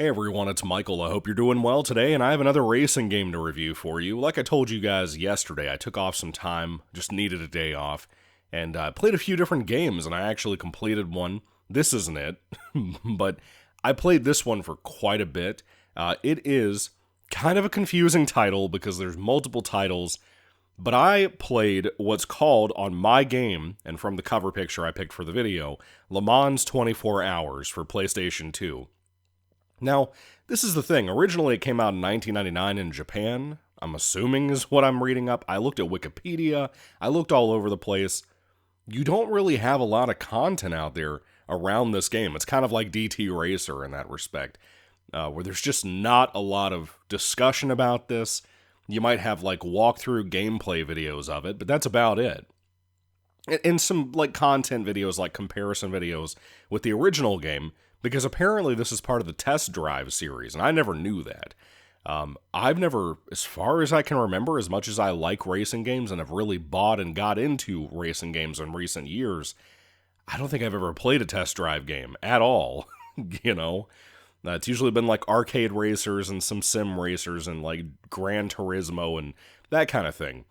Hey everyone, it's Michael. I hope you're doing well today, and I have another racing game to review for you. Like I told you guys yesterday, I took off some time, just needed a day off, and I played a few different games, and I actually completed one. This isn't it, but I played this one for quite a bit. It is kind of a confusing title because there's multiple titles, but I played what's called on my game, and from the cover picture I picked for the video, Le Mans 24 Hours for PlayStation 2. Now, this is the thing. Originally, it came out in 1999 in Japan, I'm assuming is what I'm reading up. I looked at Wikipedia. I looked all over the place. You don't really have a lot of content out there around this game. It's kind of like DT Racer in that respect, where there's just not a lot of discussion about this. You might have, like, walkthrough gameplay videos of it, but that's about it. And some, like, content videos, like comparison videos with the original game, because apparently this is part of the Test Drive series, and I never knew that. I've never, as far as I can remember, as much as I like racing games and have really bought and got into racing games in recent years, I don't think I've ever played a Test Drive game at all, you know? It's usually been like arcade racers and some sim racers and like Gran Turismo and that kind of thing.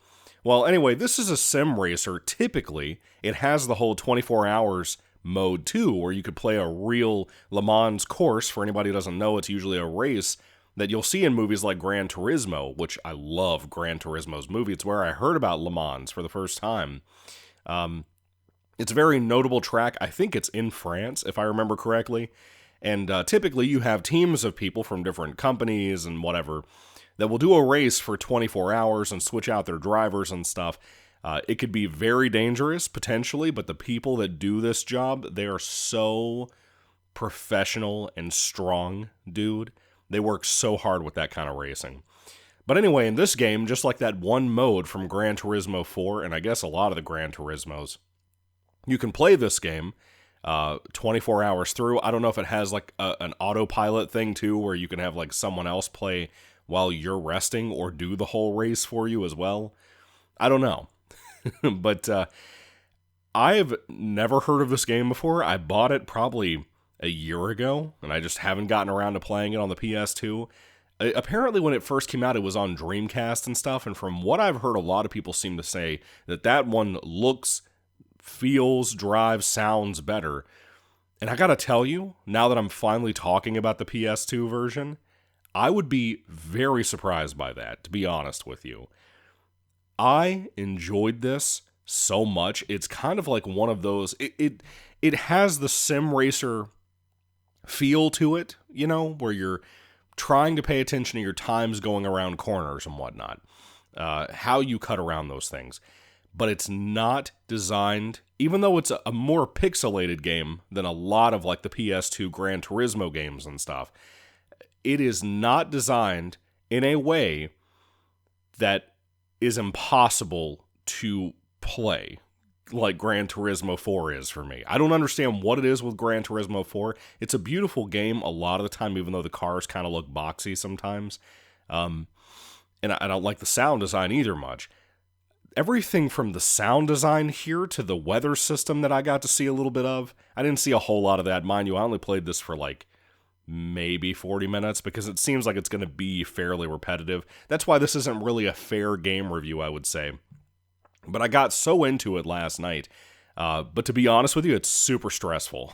Well, anyway, this is a sim racer. Typically, it has the whole 24 hours mode too, where you could play a real Le Mans course. For anybody who doesn't know, it's usually a race that you'll see in movies like Gran Turismo, which I love Gran Turismo's movie. It's where I heard about Le Mans for the first time. It's a very notable track. I think it's in France, if I remember correctly. And typically you have teams of people from different companies and whatever that will do a race for 24 hours and switch out their drivers and stuff. It could be very dangerous, potentially, but the people that do this job, they are so professional and strong, dude. They work so hard with that kind of racing. But anyway, in this game, just like that one mode from Gran Turismo 4, and I guess a lot of the Gran Turismos, you can play this game 24 hours through. I don't know if it has like an autopilot thing too, where you can have like someone else play while you're resting or do the whole race for you as well. I don't know. But I've never heard of this game before. I bought it probably a year ago, and I just haven't gotten around to playing it on the PS2. Apparently, when it first came out, it was on Dreamcast and stuff, and from what I've heard, a lot of people seem to say that that one looks, feels, drives, sounds better. And I gotta tell you, now that I'm finally talking about the PS2 version, I would be very surprised by that, to be honest with you. I enjoyed this so much. It's kind of like one of those, it has the sim racer feel to it, you know, where you're trying to pay attention to your times going around corners and whatnot, how you cut around those things. But it's not designed, even though it's a more pixelated game than a lot of like the PS2 Gran Turismo games and stuff, it is not designed in a way that is impossible to play like Gran Turismo 4 is for me. I don't understand what it is with Gran Turismo 4. It's a beautiful game a lot of the time, even though the cars kind of look boxy sometimes. And I don't like the sound design either much. Everything from the sound design here to the weather system that I got to see a little bit of, I didn't see a whole lot of that. Mind you, I only played this for like maybe 40 minutes because it seems like it's going to be fairly repetitive. That's why this isn't really a fair game review, I would say. But I got so into it last night. But to be honest with you, it's super stressful.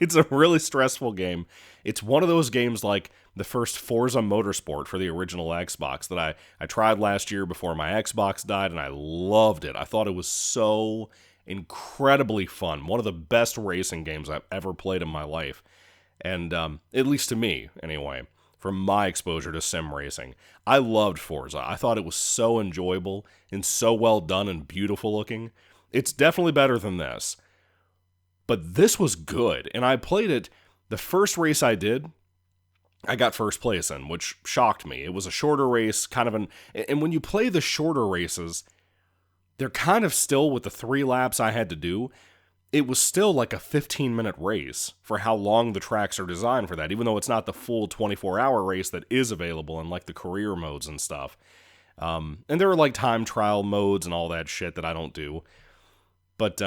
It's a really stressful game. It's one of those games like the first Forza Motorsport for the original Xbox that I tried last year before my Xbox died, and I loved it. I thought it was so incredibly fun. One of the best racing games I've ever played in my life. And at least to me, anyway, from my exposure to sim racing. I loved Forza. I thought it was so enjoyable and so well done and beautiful looking. It's definitely better than this. But this was good, and I played it. The first race I did, I got first place in, which shocked me. It was a shorter race, kind of and when you play the shorter races, they're kind of still with the 3 laps I had to do. It was still like a 15-minute race for how long the tracks are designed for that, even though it's not the full 24-hour race that is available in like the career modes and stuff. And there are like time trial modes and all that shit that I don't do. But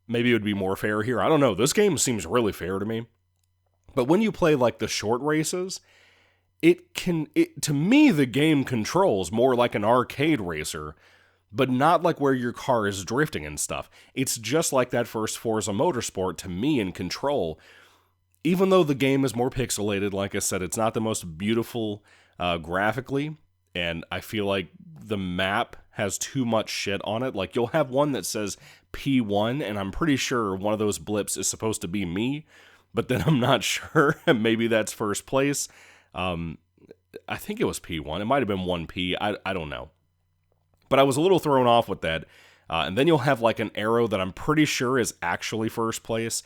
maybe it would be more fair here. I don't know. This game seems really fair to me. But when you play like the short races, to me, the game controls more like an arcade racer, but not like where your car is drifting and stuff. It's just like that first Forza Motorsport to me in control. Even though the game is more pixelated, like I said, it's not the most beautiful graphically, and I feel like the map has too much shit on it. Like, you'll have one that says P1, and I'm pretty sure one of those blips is supposed to be me, but then I'm not sure. Maybe that's first place. I think it was P1. It might have been 1P. I don't know. But I was a little thrown off with that. And then you'll have like an arrow that I'm pretty sure is actually first place,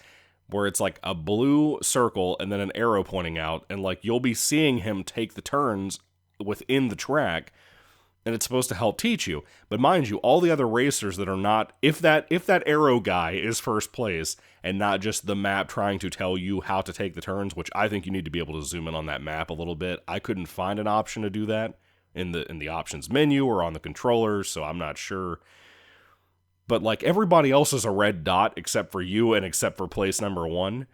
where it's like a blue circle and then an arrow pointing out. And like you'll be seeing him take the turns within the track, and it's supposed to help teach you. But mind you, all the other racers that are not, if that arrow guy is first place and not just the map trying to tell you how to take the turns, which I think you need to be able to zoom in on that map a little bit. I couldn't find an option to do that in the options menu or on the controller, so I'm not sure. But like everybody else is a red dot except for you and except for place number 1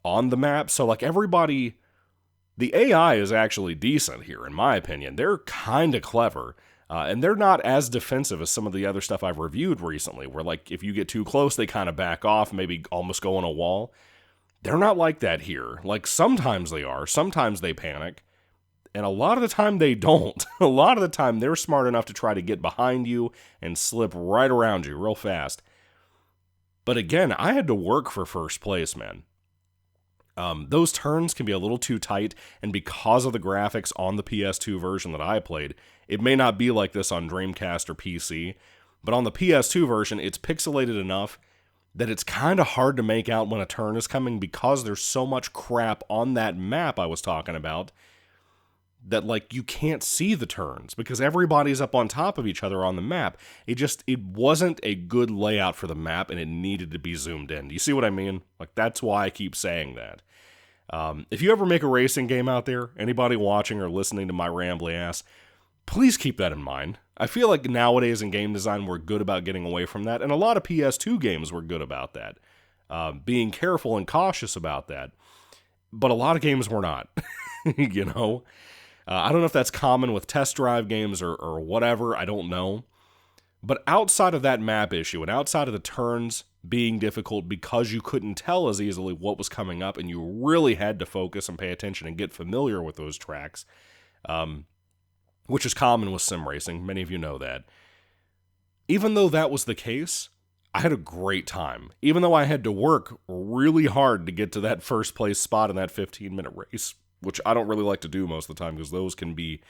on the map. So like everybody, the AI is actually decent here, in my opinion. They're kind of clever. And they're not as defensive as some of the other stuff I've reviewed recently, where like if you get too close, they kind of back off, maybe almost go on a wall. They're not like that here. Like sometimes they are, sometimes they panic, and a lot of the time they don't. A lot of the time they're smart enough to try to get behind you and slip right around you real fast. But again, I had to work for first place, man. Those turns can be a little too tight, and because of the graphics on the PS2 version that I played, it may not be like this on Dreamcast or PC, but on the PS2 version, it's pixelated enough that it's kind of hard to make out when a turn is coming because there's so much crap on that map I was talking about that, like, you can't see the turns because everybody's up on top of each other on the map. It wasn't a good layout for the map, and it needed to be zoomed in. Do you see what I mean? Like, that's why I keep saying that. If you ever make a racing game out there, anybody watching or listening to my rambly ass, please keep that in mind. I feel like nowadays in game design, we're good about getting away from that, and a lot of PS2 games were good about that. Being careful and cautious about that. But a lot of games were not, you know? I don't know if that's common with test drive games or whatever, I don't know. But outside of that map issue, and outside of the turns being difficult because you couldn't tell as easily what was coming up, and you really had to focus and pay attention and get familiar with those tracks, which is common with sim racing, many of you know that. Even though that was the case, I had a great time. Even though I had to work really hard to get to that first place spot in that 15-minute race, which I don't really like to do most of the time because those can be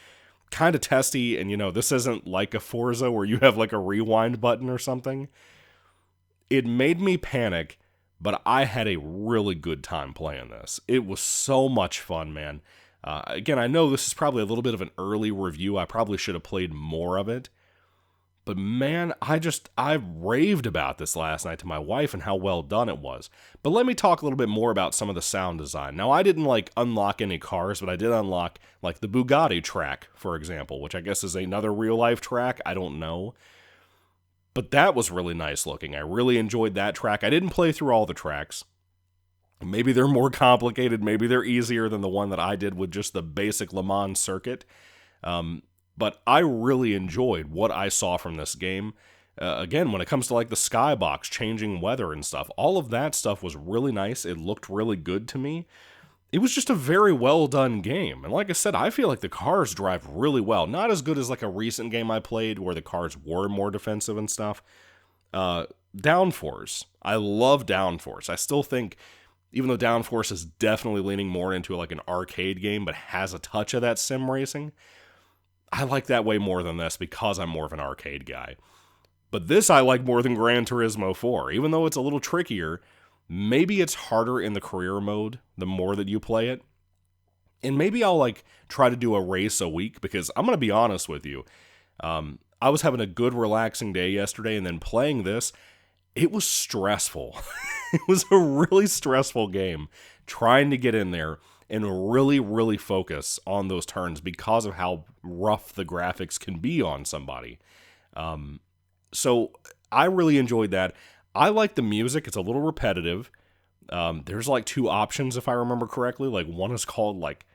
kind of testy, and you know, this isn't like a Forza where you have like a rewind button or something. It made me panic, but I had a really good time playing this. It was so much fun, man. Again, I know this is probably a little bit of an early review. I probably should have played more of it. But man, I raved about this last night to my wife and how well done it was. But let me talk a little bit more about some of the sound design. Now, I didn't like unlock any cars, but I did unlock like the Bugatti track, for example, which I guess is another real life track. I don't know. But that was really nice looking. I really enjoyed that track. I didn't play through all the tracks. Maybe they're more complicated. Maybe they're easier than the one that I did with just the basic Le Mans circuit. But I really enjoyed what I saw from this game. Again, when it comes to like the skybox, changing weather and stuff, all of that stuff was really nice. It looked really good to me. It was just a very well done game. And like I said, I feel like the cars drive really well. Not as good as like a recent game I played where the cars were more defensive and stuff. Downforce. I love Downforce. I still think, even though Downforce is definitely leaning more into like an arcade game, but has a touch of that sim racing, I like that way more than this because I'm more of an arcade guy. But this I like more than Gran Turismo 4, even though it's a little trickier. Maybe it's harder in the career mode the more that you play it. And maybe I'll like try to do a race a week, because I'm going to be honest with you. I was having a good relaxing day yesterday, and then playing this, it was stressful. It was a really stressful game trying to get in there and really, really focus on those turns because of how rough the graphics can be on somebody. So I really enjoyed that. I like the music. It's a little repetitive. There's like two options if I remember correctly. Like one is called like,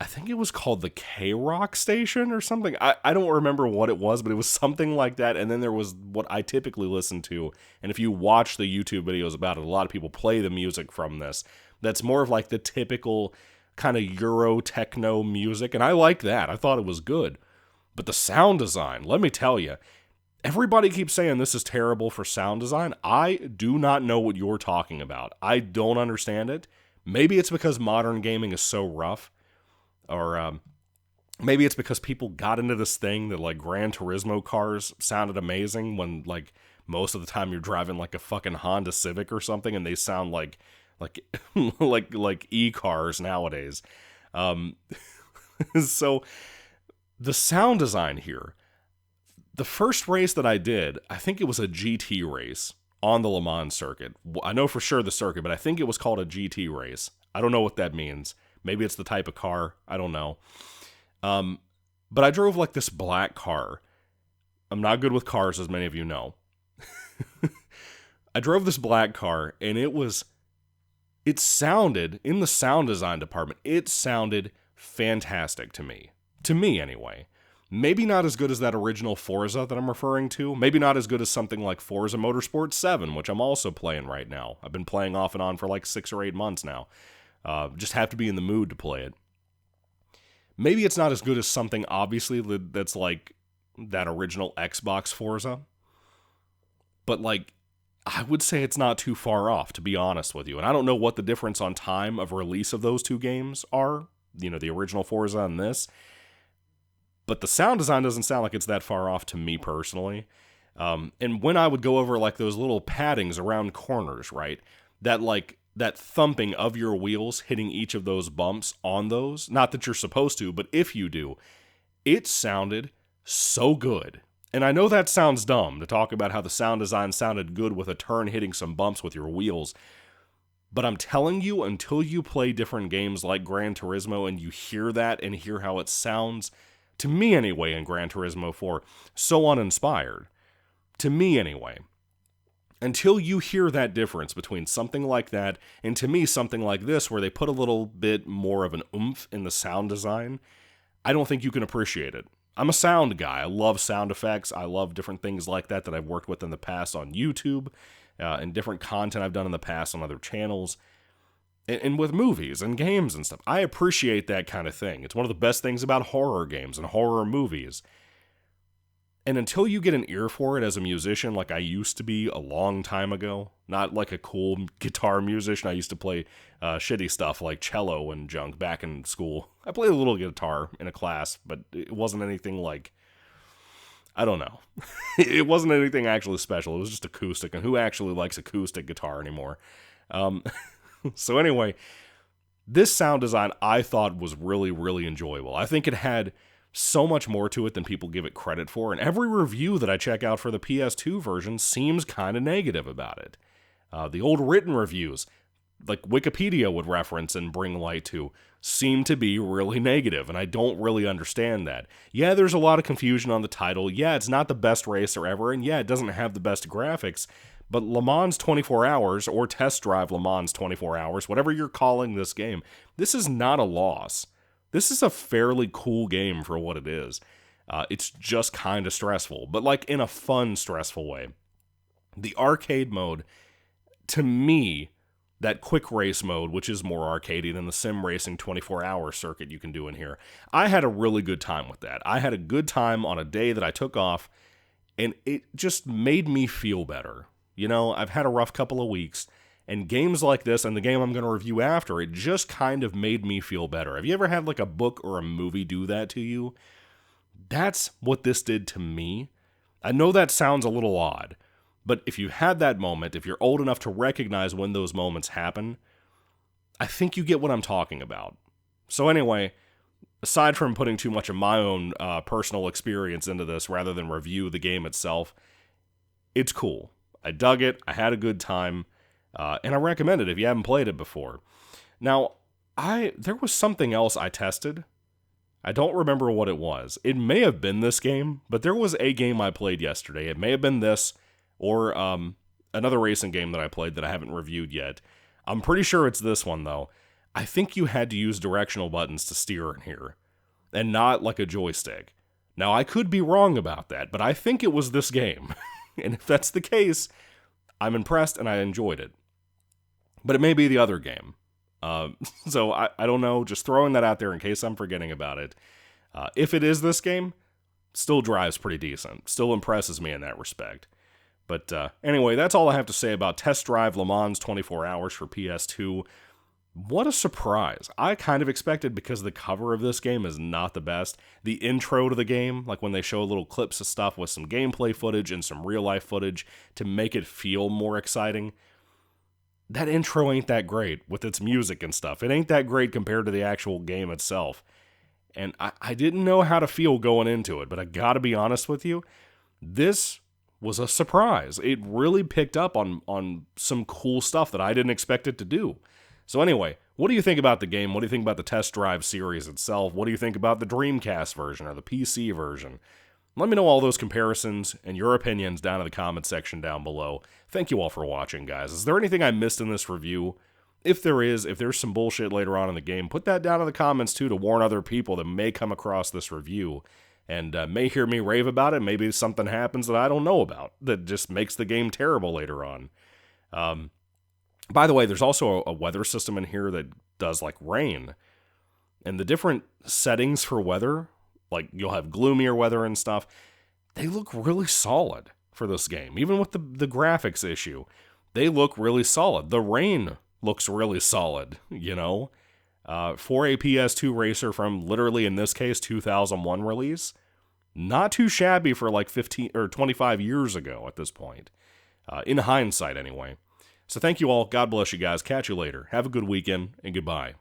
I think it was called the K-Rock Station or something. I don't remember what it was, but it was something like that. And then there was what I typically listen to. And if you watch the YouTube videos about it, a lot of people play the music from this. That's more of like the typical kind of Euro techno music. And I like that. I thought it was good. But the sound design, let me tell you, everybody keeps saying this is terrible for sound design. I do not know what you're talking about. I don't understand it. Maybe it's because modern gaming is so rough. Or maybe it's because people got into this thing that like Gran Turismo cars sounded amazing when like most of the time you're driving like a fucking Honda Civic or something and they sound like like e-cars nowadays. So the sound design here, the first race that I did, I think it was a GT race on the Le Mans circuit. I know for sure the circuit, but I think it was called a GT race. I don't know what that means. Maybe it's the type of car. I don't know. But I drove like this black car. I'm not good with cars, as many of you know. I drove this black car, and it sounded, in the sound design department, it sounded fantastic to me. To me, anyway. Maybe not as good as that original Forza that I'm referring to. Maybe not as good as something like Forza Motorsport 7, which I'm also playing right now. I've been playing off and on for like 6 or 8 months now. Just have to be in the mood to play it. Maybe it's not as good as something, obviously, that's like that original Xbox Forza. But, like, I would say it's not too far off, to be honest with you. And I don't know what the difference on time of release of those two games are. You know, the original Forza and this. But the sound design doesn't sound like it's that far off to me personally. And when I would go over, like, those little paddings around corners, right? That thumping of your wheels hitting each of those bumps on those, not that you're supposed to, but if you do, it sounded so good. And I know that sounds dumb to talk about how the sound design sounded good with a turn hitting some bumps with your wheels, but I'm telling you, until you play different games like Gran Turismo and you hear that and hear how it sounds, to me anyway in Gran Turismo 4, so uninspired. To me anyway. Until you hear that difference between something like that and, to me, something like this where they put a little bit more of an oomph in the sound design, I don't think you can appreciate it. I'm a sound guy. I love sound effects. I love different things like that I've worked with in the past on YouTube and different content I've done in the past on other channels and with movies and games and stuff. I appreciate that kind of thing. It's one of the best things about horror games and horror movies. And until you get an ear for it as a musician, like I used to be a long time ago, not like a cool guitar musician. I used to play shitty stuff like cello and junk back in school. I played a little guitar in a class, but it wasn't anything like, I don't know. It wasn't anything actually special. It was just acoustic, and who actually likes acoustic guitar anymore? So anyway, this sound design I thought was really, really enjoyable. I think it had so much more to it than people give it credit for, and every review that I check out for the PS2 version seems kind of negative about it. The old written reviews, like Wikipedia would reference and bring light to, seem to be really negative, and I don't really understand that. Yeah, there's a lot of confusion on the title. Yeah, it's not the best racer ever, and yeah, it doesn't have the best graphics, but Le Mans 24 Hours, or Test Drive Le Mans 24 Hours, whatever you're calling this game, this is not a loss. This is a fairly cool game for what it is. It's just kind of stressful, but like in a fun, stressful way. The arcade mode, to me, that quick race mode, which is more arcadey than the sim racing 24-hour circuit you can do in here, I had a really good time with that. I had a good time on a day that I took off, and it just made me feel better. You know, I've had a rough couple of weeks, and games like this, and the game I'm going to review after, it just kind of made me feel better. Have you ever had like a book or a movie do that to you? That's what this did to me. I know that sounds a little odd, but if you had that moment, if you're old enough to recognize when those moments happen, I think you get what I'm talking about. So anyway, aside from putting too much of my own personal experience into this rather than review the game itself, it's cool. I dug it. I had a good time. And I recommend it if you haven't played it before. Now, there was something else I tested. I don't remember what it was. It may have been this game, but there was a game I played yesterday. It may have been this, or another racing game that I played that I haven't reviewed yet. I'm pretty sure it's this one, though. I think you had to use directional buttons to steer in here, and not like a joystick. Now, I could be wrong about that, but I think it was this game. And if that's the case, I'm impressed and I enjoyed it. But it may be the other game. So I don't know, just throwing that out there in case I'm forgetting about it. If it is this game, still drives pretty decent. Still impresses me in that respect. But anyway, that's all I have to say about Test Drive Le Mans 24 Hours for PS2. What a surprise. I kind of expected, because the cover of this game is not the best, the intro to the game, like when they show little clips of stuff with some gameplay footage and some real-life footage to make it feel more exciting, that intro ain't that great with its music and stuff. It ain't that great compared to the actual game itself. And I didn't know how to feel going into it, but I gotta be honest with you, this was a surprise. It really picked up on some cool stuff that I didn't expect it to do. So anyway, what do you think about the game? What do you think about the Test Drive series itself? What do you think about the Dreamcast version or the PC version? Let me know all those comparisons and your opinions down in the comment section down below. Thank you all for watching, guys. Is there anything I missed in this review? If there is, if there's some bullshit later on in the game, put that down in the comments too to warn other people that may come across this review and may hear me rave about it. Maybe something happens that I don't know about that just makes the game terrible later on. By the way, there's also a weather system in here that does like rain. And the different settings for weather, like you'll have gloomier weather and stuff, they look really solid for this game. Even with the graphics issue, they look really solid. The rain looks really solid, you know? For a PS2 racer from literally, in this case, 2001 release, not too shabby for like 15 or 25 years ago at this point. In hindsight, anyway. So thank you all. God bless you guys. Catch you later. Have a good weekend, and goodbye.